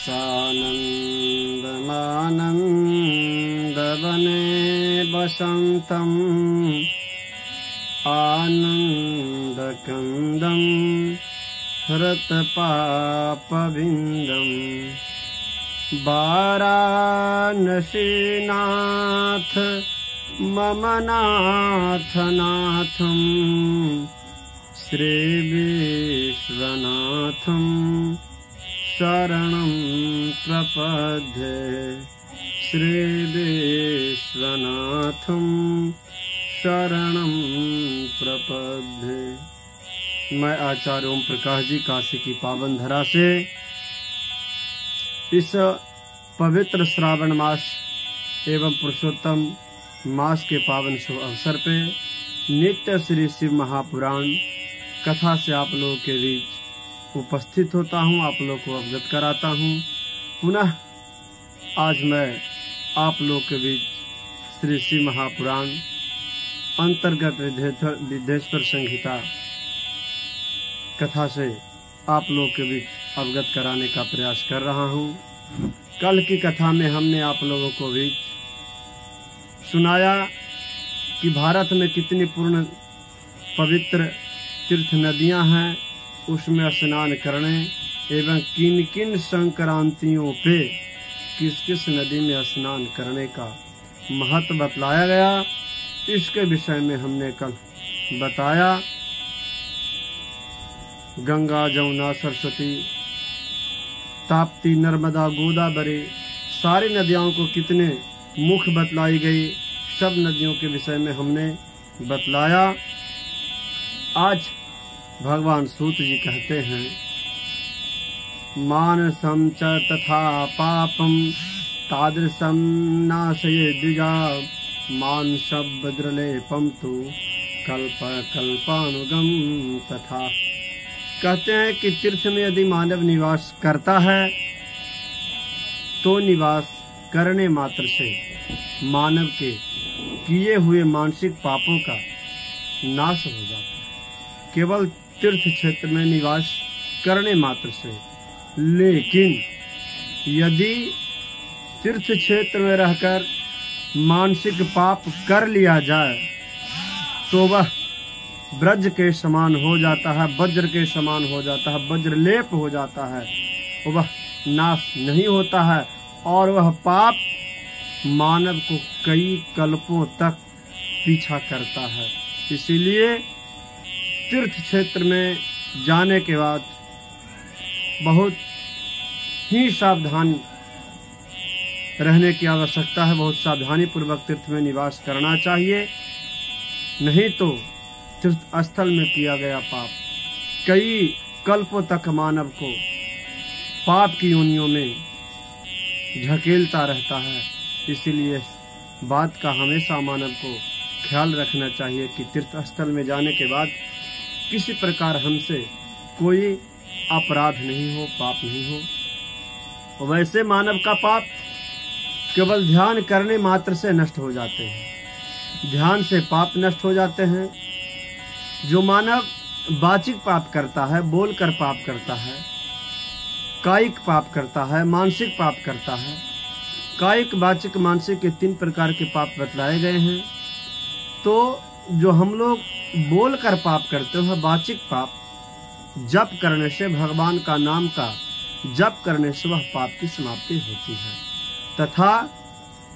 सानन्दमानन्दवने वसन्तम् आनन्दकन्दं हृतपापविन्दम् वाराणसीनाथ मम नाथनाथं श्रीविश्वनाथं शरणं प्रपद्ये श्रीविश्वनाथं शरणं प्रपद्ये। मैं आचार्य ओम प्रकाश जी काशी की पावन धरा से इस पवित्र श्रावण मास एवं पुरुषोत्तम मास के पावन शुभ अवसर पे नित्य श्री शिव महापुराण कथा से आप लोगों के बीच उपस्थित होता हूँ, आप लोगों को अवगत कराता हूँ। पुनः आज मैं आप लोगों के बीच श्री शिव महापुराण अंतर्गत विद्येश्वर संहिता कथा से आप लोगों के बीच अवगत कराने का प्रयास कर रहा हूँ। कल की कथा में हमने आप लोगों को भी सुनाया कि भारत में कितनी पूर्ण पवित्र तीर्थ नदियां हैं, उसमें स्नान करने एवं किन किन संक्रांतियों पे किस किस नदी में स्नान करने का महत्व बतलाया गया। इसके विषय में हमने कल बताया गंगा जमुना सरस्वती ताप्ती नर्मदा गोदावरी सारी नदियों को कितने मुख बतलाई गई, सब नदियों के विषय में हमने बतलाया। आज भगवान सूत जी कहते हैं मानसं च तथा पापं तादृशं नाशये द्विजा मानसभद्रलेपं तु कल्प कल्पानुगम तथा। कहते हैं कि तीर्थ में यदि मानव निवास करता है तो निवास करने मात्र से मानव के किए हुए मानसिक पापों का नाश हो जाता है, केवल तीर्थ क्षेत्र में निवास करने मात्र से। लेकिन यदि तीर्थ क्षेत्र में रहकर मानसिक पाप कर लिया जाए तो वह ब्रज के समान हो जाता है, वज्र के समान हो जाता है, वज्रलेप हो जाता है, वह नाश नहीं होता है और वह पाप मानव को कई कल्पों तक पीछा करता है। इसीलिए तीर्थ क्षेत्र में जाने के बाद बहुत ही सावधान रहने की आवश्यकता है, बहुत सावधानी पूर्वक तीर्थ में निवास करना चाहिए। नहीं तो तीर्थ स्थल में किया गया पाप कई कल्पों तक मानव को पाप की योनियों में ढकेलता रहता है। इसीलिए बात का हमेशा मानव को ख्याल रखना चाहिए कि तीर्थ स्थल में जाने के बाद किसी प्रकार हमसे कोई अपराध नहीं हो, पाप नहीं हो। वैसे मानव का पाप केवल ध्यान करने मात्र से नष्ट हो जाते हैं, ध्यान से पाप नष्ट हो जाते हैं। जो मानव वाचिक पाप करता है, बोलकर पाप करता है, कायिक पाप करता है, मानसिक पाप करता है। कायिक, वाचिक, मानसिक के 3 प्रकार के पाप बतलाए गए हैं। तो जो हम लोग बोलकर पाप करते हैं वाचिक पाप, जप करने से, भगवान का नाम का जप करने से वह पाप की समाप्ति होती है। तथा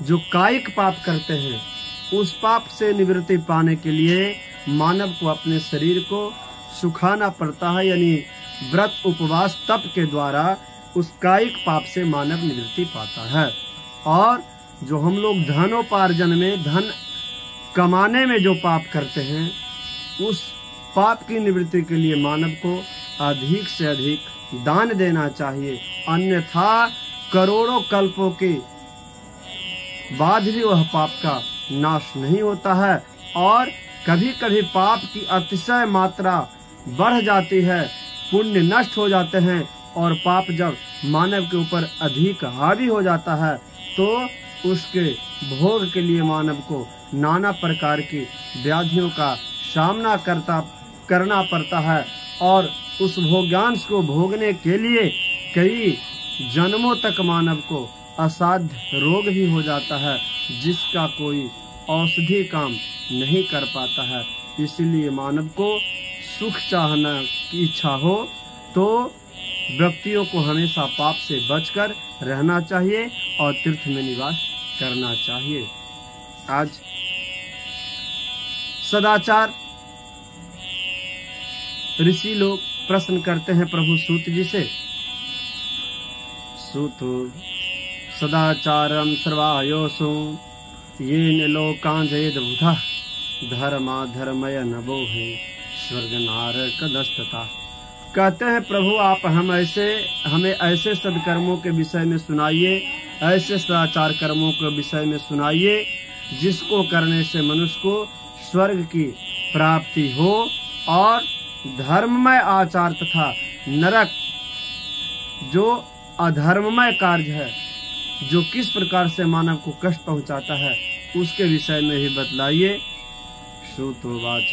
जो कायिक पाप करते हैं उस पाप से निवृत्ति पाने के लिए मानव को अपने शरीर को सुखाना पड़ता है, यानी व्रत, उपवास, तप के द्वारा उस कायिक पाप से मानव निवृत्ति पाता है। और जो हम लोग धनोपार्जन में, धन कमाने में जो पाप करते हैं उस पाप की निवृत्ति के लिए मानव को अधिक से अधिक दान देना चाहिए, अन्यथा करोड़ों कल्पों के बाद भी वह पाप का नाश नहीं होता है। और कभी कभी पाप की अतिशय मात्रा बढ़ जाती है, पुण्य नष्ट हो जाते हैं और पाप जब मानव के ऊपर अधिक हावी हो जाता है तो उसके भोग के लिए मानव को नाना प्रकार की व्याधियों का सामना करना पड़ता है और उस भोग्यांश को भोगने के लिए कई जन्मों तक मानव को असाध्य रोग भी हो जाता है, जिसका कोई औषधि काम नहीं कर पाता है। इसलिए मानव को सुख चाहना की इच्छा हो तो व्यक्तियों को हमेशा पाप से बचकर रहना चाहिए और तीर्थ में निवास करना चाहिए। आज सदाचार ऋषि लोग प्रश्न करते हैं प्रभु सूत जी से। सूत सदाचारम सर्वायोसो येन लोकान् जयेद बुधा धर्मा धर्मय नभो है स्वर्ग नारकदस्तता। कहते हैं प्रभु आप हमें ऐसे सदकर्मों के विषय में सुनाइए, ऐसे सदाचार कर्मों के विषय में सुनाइए जिसको करने से मनुष्य को स्वर्ग की प्राप्ति हो और धर्ममय आचार तथा नरक जो अधर्ममय कार्य है, जो किस प्रकार से मानव को कष्ट पहुंचाता है, उसके विषय में ही बतलाइए। श्रुतोवाच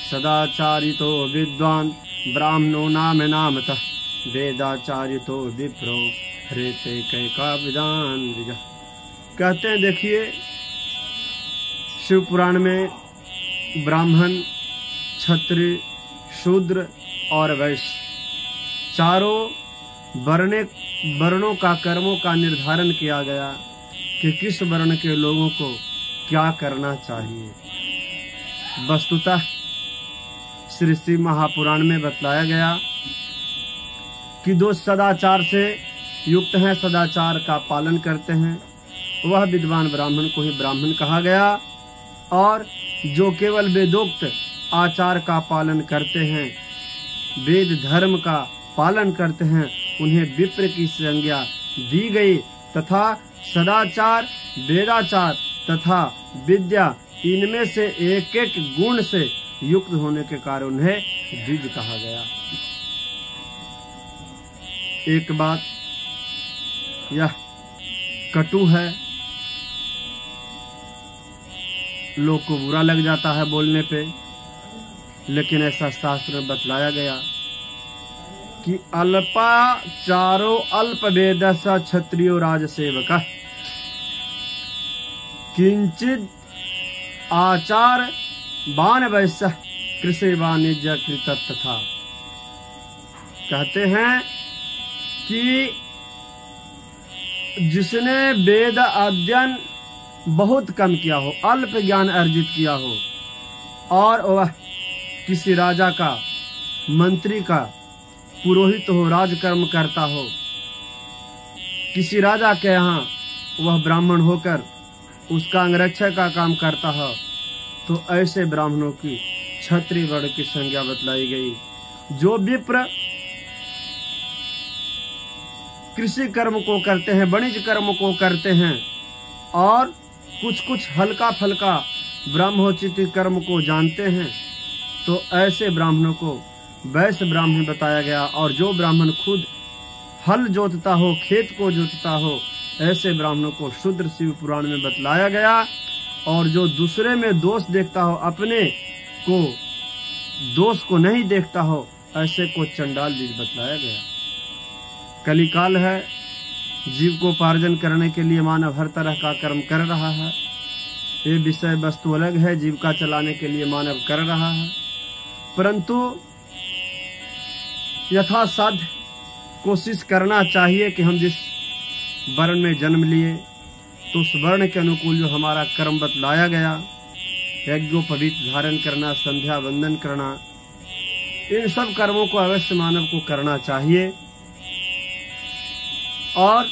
सदाचारितो विद्वान ब्राह्मणो नामतः वेदाचारितो विप्रो हृते कैका विदान द्विजा। कहते हैं देखिए शिव पुराण में ब्राह्मण, क्षत्रिय, शूद्र और वैश्य चारों वर्णों का कर्मों का निर्धारण किया गया कि किस वर्ण के लोगों को क्या करना चाहिए। वस्तुतः श्री शिव महापुराण में बतलाया गया कि जो सदाचार से युक्त हैं, सदाचार का पालन करते हैं, वह विद्वान ब्राह्मण को ही ब्राह्मण कहा गया, और जो केवल वेदोक्त आचार का पालन करते हैं, वेद धर्म का पालन करते हैं, उन्हें विप्र की संज्ञा दी गई तथा सदाचार, वेदाचार तथा विद्या इनमें से एक एक गुण से युक्त होने के कारण उन्हें द्विज कहा गया। एक बात यह कटु है, लोग को बुरा लग जाता है बोलने पे, लेकिन ऐसा शास्त्र में बतलाया गया कि अल्पाचारो अल्प वेद स क्षत्रियो राजसेवक किंचित आचार बान वैश्य कृषि वाणिज्य कृत तथा। कहते हैं कि जिसने वेद अध्ययन बहुत कम किया हो, अल्प ज्ञान अर्जित किया हो, और वह किसी राजा का, मंत्री का पुरोहित हो, राजकर्म करता हो, किसी राजा के यहाँ वह ब्राह्मण होकर उसका अंगरक्षक का काम करता हो, तो ऐसे ब्राह्मणों की क्षत्रिय वर्ण की संज्ञा बतलाई गई। जो विप्र कृषि कर्म को करते हैं, वाणिज्य कर्म को करते हैं और कुछ हल्का फल्का ब्रह्मोचित कर्म को जानते हैं, तो ऐसे ब्राह्मणों को वैश्य ब्राह्मण बताया गया। और जो ब्राह्मण खुद हल जोतता हो, खेत को जोतता हो, ऐसे ब्राह्मणों को शूद्र शिव पुराण में बतलाया गया। और जो दूसरे में दोष देखता हो, अपने को दोष को नहीं देखता हो, ऐसे को चंडाल द्विज बतलाया गया। कलिकाल है, जीव को उपार्जन करने के लिए मानव हर तरह का कर्म कर रहा है। ये विषय वस्तु अलग है, जीविका चलाने के लिए मानव कर रहा है, परंतु यथासाध्य कोशिश करना चाहिए कि हम जिस वर्ण में जन्म लिए तो उस वर्ण के अनुकूल जो हमारा कर्म बतलाया गया, यज्ञोपवीत धारण करना, संध्या वंदन करना, इन सब कर्मों को अवश्य मानव को करना चाहिए। और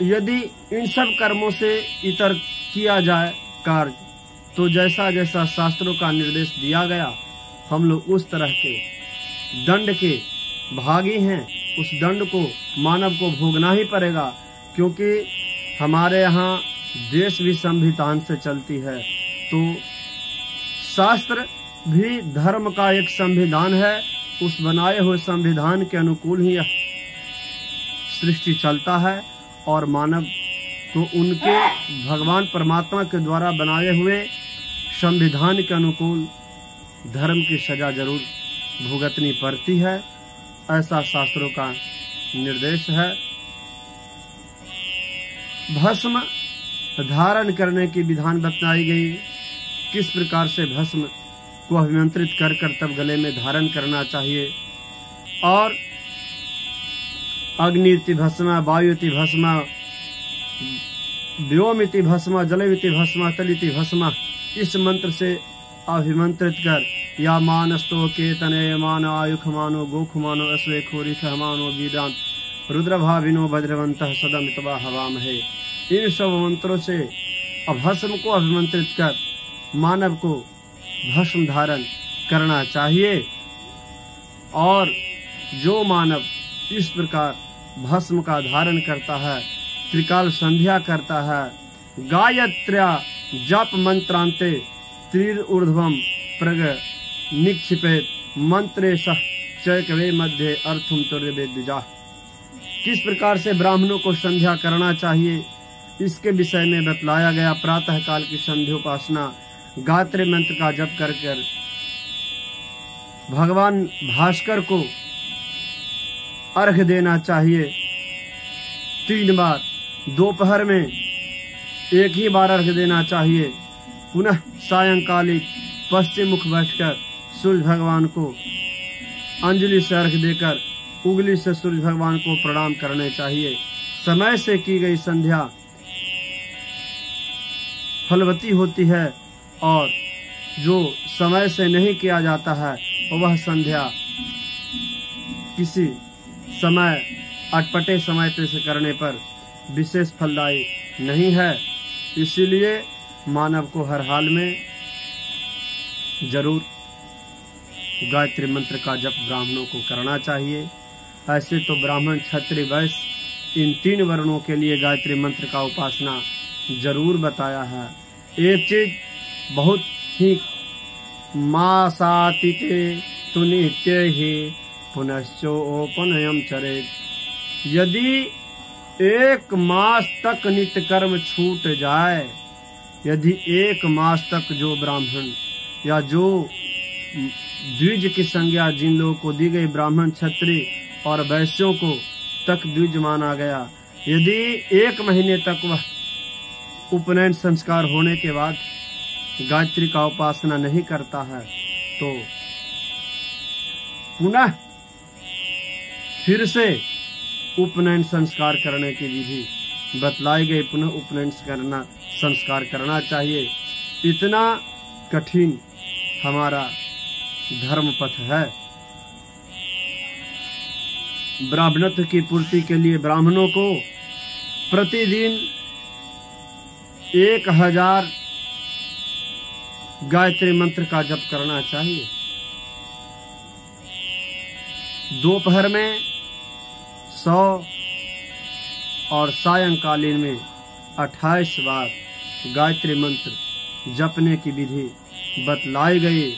यदि इन सब कर्मों से इतर किया जाए कार्य, तो जैसा जैसा शास्त्रों का निर्देश दिया गया, हम लोग उस तरह के दंड के भागी हैं। उस दंड को मानव को भोगना ही पड़ेगा, क्योंकि हमारे यहाँ देश भी संविधान से चलती है, तो शास्त्र भी धर्म का एक संविधान है। उस बनाए हुए संविधान के अनुकूल ही यह सृष्टि चलता है, और मानव तो उनके भगवान परमात्मा के द्वारा बनाए हुए संविधान के अनुकूल धर्म की सजा जरूर भुगतनी पड़ती है। ऐसा शास्त्रों का निर्देश है। भस्म धारण करने की विधान बताई गई। किस प्रकार से भस्म को अभिमंत्रित कर तब गले में धारण करना चाहिए। और अग्निति भस्म, वायुति भस्म, व्योमिति भस्म, जलविति भस्म, तलिति भस्म, इस मंत्र से अभिमंत्रित कर या मानस्तो केतने मानो आयुख मानो गोख मानो अश्वे खोरिख मानो वीरांत रुद्रभाविनो भद्रवंतः सदमितवा हवामहे, इन सब मंत्रों से भस्म को अभिमंत्रित कर मानव को भस्म धारण करना चाहिए। और जो मानव इस प्रकार भस्म का धारण करता है, त्रिकाल संध्या करता है, गायत्र्या जप मंत्रांते त्रिर ऊर्ध्वम प्रग निक्षिपेत मंत्रे सह चैकवे मध्य अर्थुम तुर्यवेद्युजा, किस प्रकार से ब्राह्मणों को संध्या करना चाहिए इसके विषय में बतलाया गया। प्रातः काल की संध्योपासना गायत्री मंत्र का जप कर भगवान भास्कर को अर्घ देना चाहिए 3 बार। दोपहर में एक ही बार अर्घ देना चाहिए। पुनः सायंकालिक पश्चिम मुख बैठकर सूर्य भगवान को अंजलि से अर्घ देकर उंगली से सूर्य भगवान को प्रणाम करने चाहिए। समय से की गई संध्या फलवती होती है और जो समय से नहीं किया जाता है वह संध्या किसी समय अटपटे समय पे से करने पर विशेष फलदायी नहीं है। इसीलिए मानव को हर हाल में जरूर गायत्री मंत्र का जप ब्राह्मणों को करना चाहिए। ऐसे तो ब्राह्मण क्षत्रिय वैश्य इन 3 वर्णों के लिए गायत्री मंत्र का उपासना जरूर बताया है। एक चीज बहुत ही मासातिते तु नित्य ही पुनश्चोपनयम चरे, यदि 1 मास तक नित्य कर्म छूट जाए, यदि 1 मास तक जो ब्राह्मण या जो द्विज की संज्ञा जिन लोगों को दी गई, ब्राह्मण क्षत्रिय और वैश्यों को तक द्विज माना गया, यदि 1 महीने तक वह उपनयन संस्कार होने के बाद गायत्री का उपासना नहीं करता है तो पुनः फिर से उपनयन संस्कार करने की विधि बतलाई गई। पुनः उपनयन संस्कार करना चाहिए। इतना कठिन हमारा धर्म पथ है। ब्राह्मणत्व की पूर्ति के लिए ब्राह्मणों को प्रतिदिन 1000 गायत्री मंत्र का जप करना चाहिए। दोपहर में 100 और सायंकालीन में 28 बार गायत्री मंत्र जपने की विधि बतलाई गई।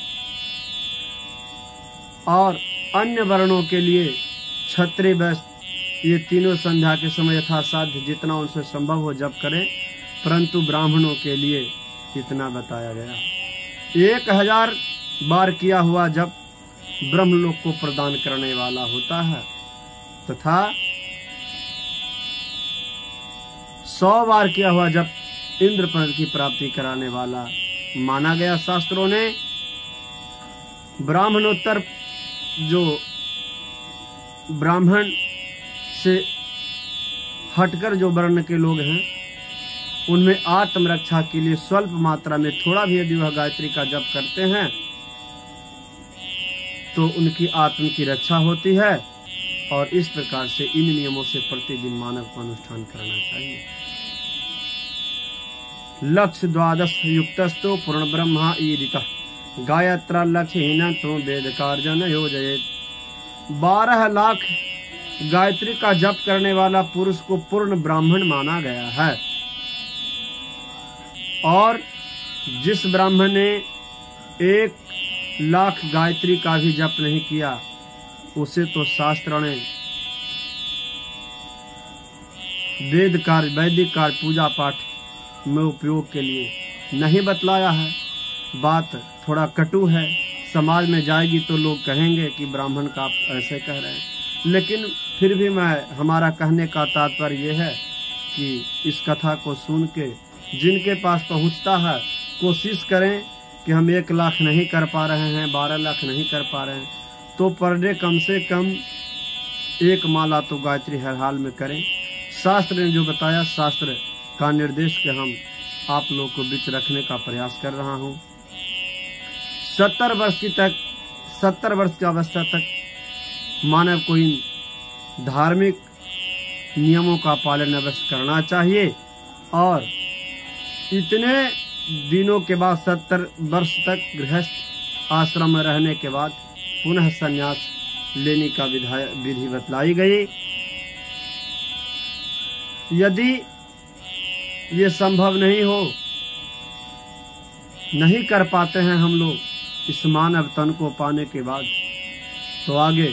और अन्य वर्णों के लिए क्षत्रिय वैश्य ये तीनों संध्या के समय यथासाध्य जितना उनसे संभव हो जप करें, परंतु ब्राह्मणों के लिए इतना बताया गया। 1000 बार किया हुआ जप ब्रह्मलोक को प्रदान करने वाला होता है तथा 100 बार किया हुआ जप इंद्र पद की प्राप्ति कराने वाला माना गया। शास्त्रों ने ब्राह्मणोत्तर जो ब्राह्मण से हटकर जो वर्ण के लोग हैं उनमें आत्मरक्षा के लिए स्वल्प मात्रा में थोड़ा भी यदि वह गायत्री का जप करते हैं तो उनकी आत्म की रक्षा होती है। और इस प्रकार से इन नियमों से प्रतिदिन मानव को अनुष्ठान करना चाहिए। लक्ष्य 12 युक्तस्तु पूर्ण ब्रह्मा ईदितः गायत्रा लक्ष्यहीन तो वेद कार्जन योजयेत्। 12 लाख गायत्री का जप करने वाला पुरुष को पूर्ण ब्राह्मण माना गया है। और जिस ब्राह्मण ने 1 लाख गायत्री का भी जप नहीं किया उसे तो शास्त्र ने वैदिक कार्य पूजा पाठ में उपयोग के लिए नहीं बतलाया है। बात थोड़ा कटु है, समाज में जाएगी तो लोग कहेंगे कि ब्राह्मण का आप ऐसे कह रहे हैं, लेकिन फिर भी हमारा कहने का तात्पर्य यह है कि इस कथा को सुन के जिनके पास पहुंचता है, कोशिश करें कि हम 1 लाख नहीं कर पा रहे हैं, 12 लाख नहीं कर पा रहे हैं, तो पर डे कम से कम 1 माला तो गायत्री हर हाल में करें। शास्त्र ने जो बताया, शास्त्र का निर्देश के हम आप लोग को बीच रखने का प्रयास कर रहा हूं। 70 वर्ष की अवस्था तक मानव को इन धार्मिक नियमों का पालन अवश्य करना चाहिए और इतने दिनों के बाद 70 वर्ष तक गृहस्थ आश्रम में रहने के बाद पुनः संन्यास लेने का विधि बतलाई गई। यदि ये संभव नहीं कर पाते हैं हम लोग इस मानव तन को पाने के बाद, तो आगे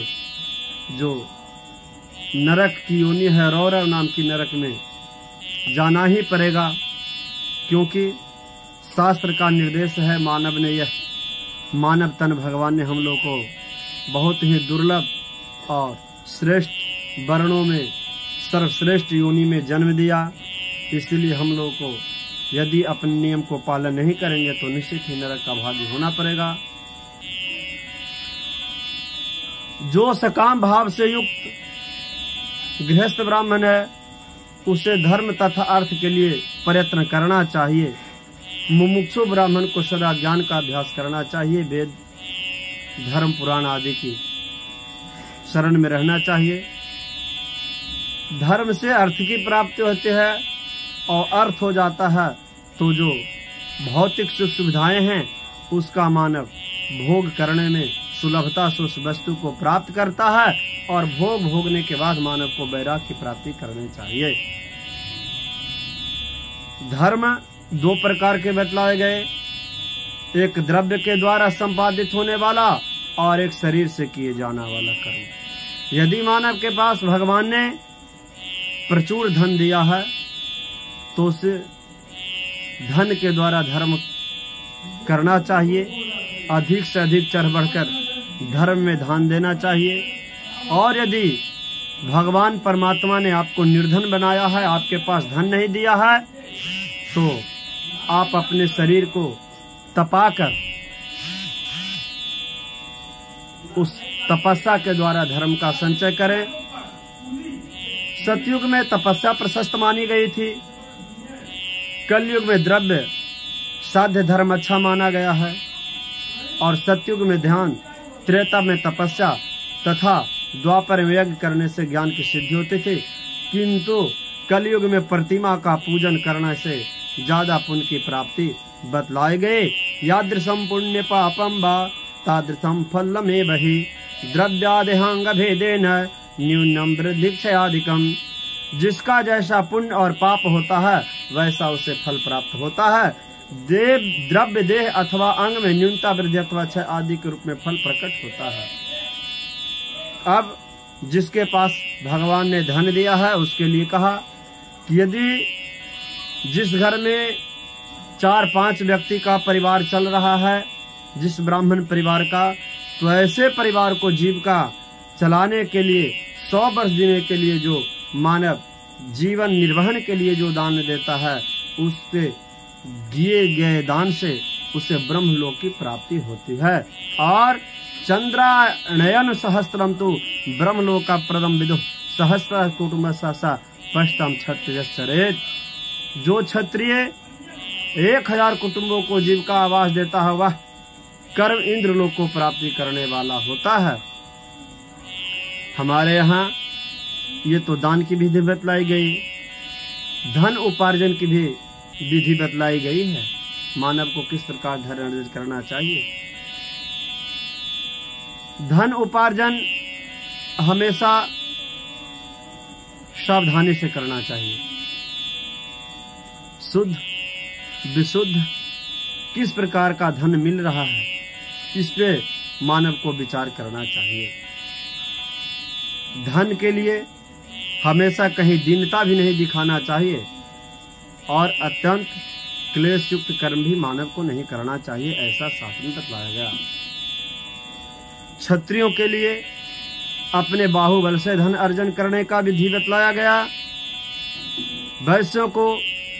जो नरक की योनि है, रौरव नाम की नरक में जाना ही पड़ेगा, क्योंकि शास्त्र का निर्देश है। मानव तन भगवान ने हम लोग को बहुत ही दुर्लभ और श्रेष्ठ वर्णों में सर्वश्रेष्ठ योनि में जन्म दिया। इसलिए हम लोग को यदि अपने नियम को पालन नहीं करेंगे तो निश्चित ही नरक का भागी होना पड़ेगा। जो सकाम भाव से युक्त गृहस्थ ब्राह्मण है, उसे धर्म तथा अर्थ के लिए प्रयत्न करना चाहिए। मुमुक्षु ब्राह्मण को सदा ज्ञान का अभ्यास करना चाहिए। वेद, धर्म, पुराण आदि की शरण में रहना चाहिए। धर्म से अर्थ की प्राप्ति होती है और अर्थ हो जाता है तो जो भौतिक सुख सुविधाएं हैं उसका मानव भोग करने में सुलभता से उस वस्तु को प्राप्त करता है और भोगने के बाद मानव को वैराग्य की प्राप्ति करनी चाहिए। धर्म 2 प्रकार के बतलाए गए, एक द्रव्य के द्वारा संपादित होने वाला और एक शरीर से किए जाना वाला कर्म। यदि मानव के पास भगवान ने प्रचुर धन दिया है तो उसे धन के द्वारा धर्म करना चाहिए, अधिक से अधिक चढ़ बढ़कर धर्म में ध्यान देना चाहिए। और यदि भगवान परमात्मा ने आपको निर्धन बनाया है, आपके पास धन नहीं दिया है, तो आप अपने शरीर को तपाकर उस तपस्या के द्वारा धर्म का संचय करें। सतयुग में तपस्या प्रशस्त मानी गई थी, कलयुग में द्रव्य साध्य धर्म अच्छा माना गया है और सतयुग में ध्यान, त्रेता में तपस्या तथा द्वापर में यज्ञ करने से ज्ञान की सिद्धि होती थी। किंतु कलयुग में प्रतिमा का पूजन करने से ज्यादा पुण्य की प्राप्ति बतलाए गए। यादृशम पुण्य पापम वा तादृशम फलमेव हि द्रव्यादेहांग भेदेन न्यूनम वृद्धिक्षयाधिकम। जिसका जैसा पुण्य और पाप होता है वैसा उसे फल प्राप्त होता है। द्रव्य देह अथवा अंग में न्यूनता वृद्धि अथवा क्षय आदि के रूप में फल प्रकट होता है। अब जिसके पास भगवान ने धन दिया है उसके लिए कहा कि यदि जिस घर में 4-5 व्यक्ति का परिवार चल रहा है, जिस ब्राह्मण परिवार का, तो ऐसे परिवार को जीविका चलाने के लिए 100 वर्ष जीने के लिए जो मानव जीवन निर्वहन के लिए जो दान देता है, उससे दिए गए दान से उसे ब्रह्मलोक की प्राप्ति होती है। और चंद्रायन सहस्त्रम तो ब्रह्मलोक का प्रदम विदु सहस्त्र कुटुंब सा पष्टम क्षत्रियश्चरेत। जो क्षत्रिय 1000 कुटुंबों को जीविका आवास देता है वह कर्म इंद्रलोक को प्राप्ति करने वाला होता है। हमारे यहाँ ये तो दान की विधि बतलाई गई, धन उपार्जन की भी विधि बतलाई गई है। मानव को किस प्रकार धन अर्जित करना चाहिए। धन उपार्जन हमेशा सावधानी से करना चाहिए। शुद्ध विशुद्ध किस प्रकार का धन मिल रहा है, इस पे मानव को विचार करना चाहिए। धन के लिए हमेशा कहीं दीनता भी नहीं दिखाना चाहिए और अत्यंत क्लेश युक्त कर्म भी मानव को नहीं करना चाहिए, ऐसा शास्त्र में बतलाया गया। क्षत्रियों के लिए अपने बाहुबल से धन अर्जन करने का विधि बतलाया गया। वैश्यों को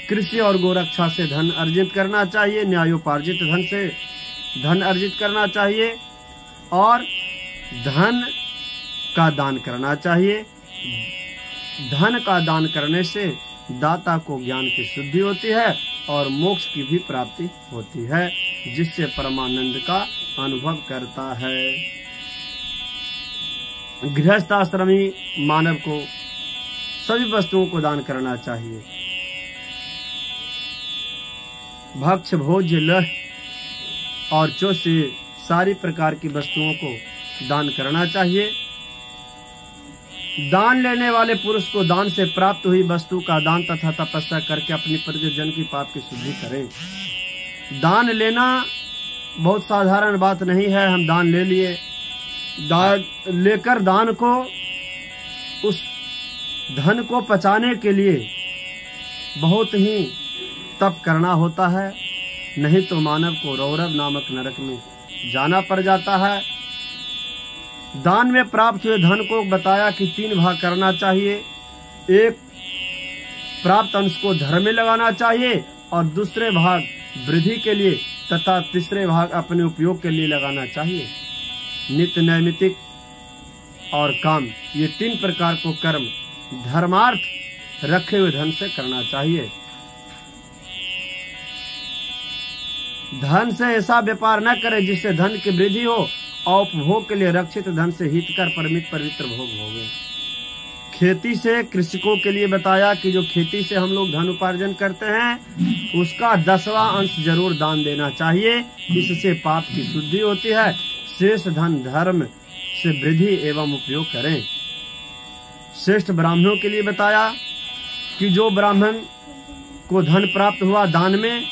कृषि और गोरक्षा से धन अर्जित करना चाहिए, न्यायोपार्जित धन से धन अर्जित करना चाहिए और धन का दान करना चाहिए। धन का दान करने से दाता को ज्ञान की शुद्धि होती है और मोक्ष की भी प्राप्ति होती है, जिससे परमानंद का अनुभव करता है। गृहस्थ आश्रमी मानव को सभी वस्तुओं को दान करना चाहिए। भक्ष भोज्य लह और चो से सारी प्रकार की वस्तुओं को दान करना चाहिए। दान लेने वाले पुरुष को दान से प्राप्त हुई वस्तु का दान तथा तपस्या करके अपनी परिजन की पाप की शुद्धि करें। दान लेना बहुत साधारण बात नहीं है। हम दान ले लिए, लेकर दान को, उस धन को पचाने के लिए बहुत ही तप करना होता है, नहीं तो मानव को रौरव नामक नरक में जाना पड़ जाता है। दान में प्राप्त हुए धन को बताया कि 3 भाग करना चाहिए। एक प्राप्त अंश को धर्म में लगाना चाहिए और दूसरे भाग वृद्धि के लिए तथा तीसरे भाग अपने उपयोग के लिए लगाना चाहिए। नित्य नैमित्तिक और काम, ये 3 प्रकार को कर्म धर्मार्थ रखे हुए धन से करना चाहिए। धन से ऐसा व्यापार न करे जिससे धन की वृद्धि हो और उपभोग के लिए रक्षित धन से हितकर परमित पवित्र भोग भोगे। खेती से कृषकों के लिए बताया कि जो खेती से हम लोग धन उपार्जन करते हैं उसका 10वां अंश जरूर दान देना चाहिए। इससे पाप की शुद्धि होती है। शेष धन धर्म से वृद्धि एवं उपयोग करें। श्रेष्ठ ब्राह्मणों के लिए बताया कि जो ब्राह्मण को धन प्राप्त हुआ दान में,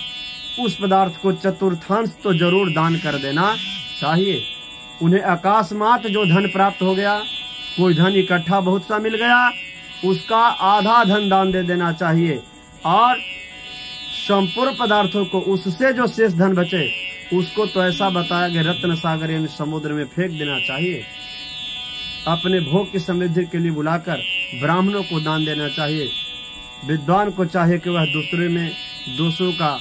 उस पदार्थ को चतुर्थांश तो जरूर दान कर देना चाहिए। उन्हें अकस्मात जो धन प्राप्त हो गया, कोई धन इकट्ठा बहुत सा मिल गया, उसका आधा धन दान दे देना चाहिए और संपूर्ण पदार्थों को, उससे जो शेष धन बचे उसको तो ऐसा बताया कि रत्न सागर यानी समुद्र में फेंक देना चाहिए। अपने भोग की समृद्धि के लिए बुलाकर ब्राह्मणों को दान देना चाहिए। विद्वान को चाहे कि वह दूसरे में दोषों का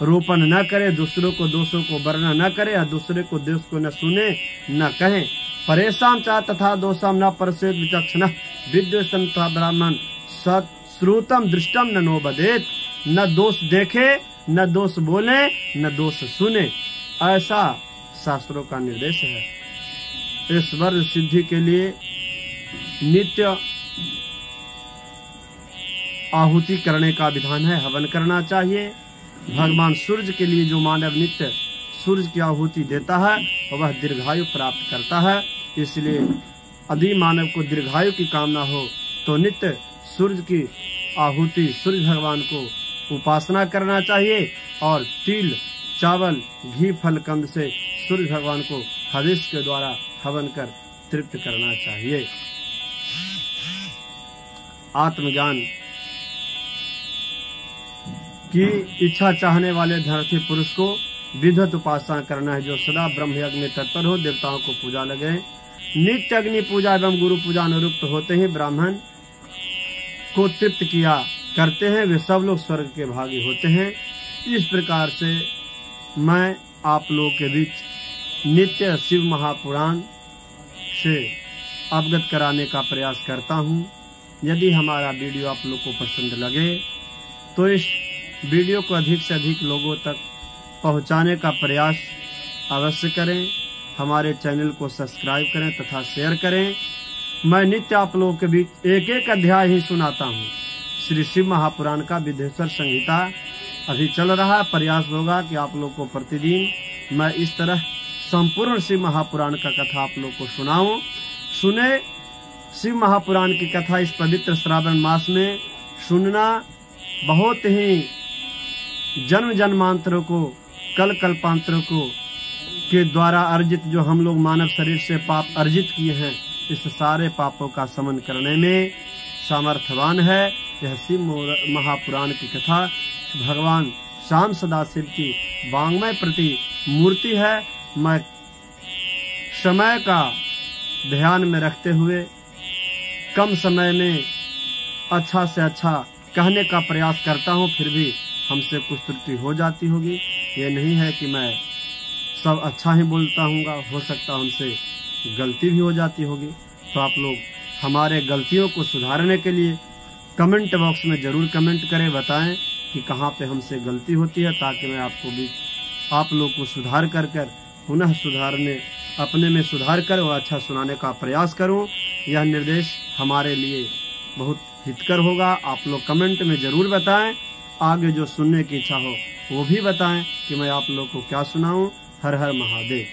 रोपण न करे, दूसरों को दोषों को वर्णन न करे और दूसरे को दोष को न सुने न कहे। परेशान चा तथा दोषम न परसेत विचक्षण विद्वेषम तथा ब्राह्मण श्रुतम दृष्टम न नो बदेत। न दोष देखे, न दोष बोले, न दोष सुने, ऐसा शास्त्रों का निर्देश है। ईश्वर सिद्धि के लिए नित्य आहुति करने का विधान है। हवन करना चाहिए। भगवान सूर्य के लिए जो मानव नित्य सूर्य की आहुति देता है वह दीर्घायु प्राप्त करता है। इसलिए यदि मानव को दीर्घायु की कामना हो तो नित्य सूर्य की आहुति, सूर्य भगवान को उपासना करना चाहिए और तिल, चावल, घी, फल, कंद से सूर्य भगवान को हविष के द्वारा हवन कर तृप्त करना चाहिए। आत्मज्ञान की इच्छा चाहने वाले धरती पुरुष को विद्वत उपासना करना है, जो सदा ब्रह्म यज्ञ में तत्पर हो, देवताओं को पूजा लगे। नित्य अग्नि पूजा एवं गुरु पूजा अनुरुक्त होते ही ब्राह्मण को तृप्त किया करते हैं, वे सब लोग स्वर्ग के भागी होते हैं। इस प्रकार से मैं आप लोगों के बीच नित्य शिव महापुराण से अवगत कराने का प्रयास करता हूँ। यदि हमारा वीडियो आप लोग को पसंद लगे तो इस वीडियो को अधिक से अधिक लोगों तक पहुंचाने का प्रयास अवश्य करें। हमारे चैनल को सब्सक्राइब करें तथा शेयर करें। मैं नित्य आप लोगों के बीच एक एक अध्याय ही सुनाता हूँ। श्री शिव महापुराण का विदेश्वर संहिता अभी चल रहा है। प्रयास होगा कि आप लोग को प्रतिदिन मैं इस तरह संपूर्ण शिव महापुराण का कथा आप लोग को सुनाऊं। सुने शिव महापुराण की कथा इस पवित्र श्रावण मास में सुनना बहुत ही जन्म जन्मांतरों को, कल कल्पांतरों को के द्वारा अर्जित जो हम लोग मानव शरीर से पाप अर्जित किए हैं, इस सारे पापों का शमन करने में सामर्थ्यवान है। यह शिव महापुराण की कथा भगवान श्याम सदाशिव की वांग्मय प्रति मूर्ति है। मैं समय का ध्यान में रखते हुए कम समय में अच्छा से अच्छा कहने का प्रयास करता हूँ, फिर भी हमसे कुछ त्रुटि हो जाती होगी। ये नहीं है कि मैं सब अच्छा ही बोलता हूँगा, हो सकता हमसे गलती भी हो जाती होगी। तो आप लोग हमारे गलतियों को सुधारने के लिए कमेंट बॉक्स में जरूर कमेंट करें, बताएं कि कहाँ पे हमसे गलती होती है, ताकि मैं आपको भी आप लोग को सुधार कर पुनः सुधारने, अपने में सुधार कर और अच्छा सुनाने का प्रयास करूं। यह निर्देश हमारे लिए बहुत हितकर होगा। आप लोग कमेंट में जरूर बताएं, आगे जो सुनने की इच्छा हो वो भी बताएं कि मैं आप लोग को क्या सुनाऊं। हर हर महादेव।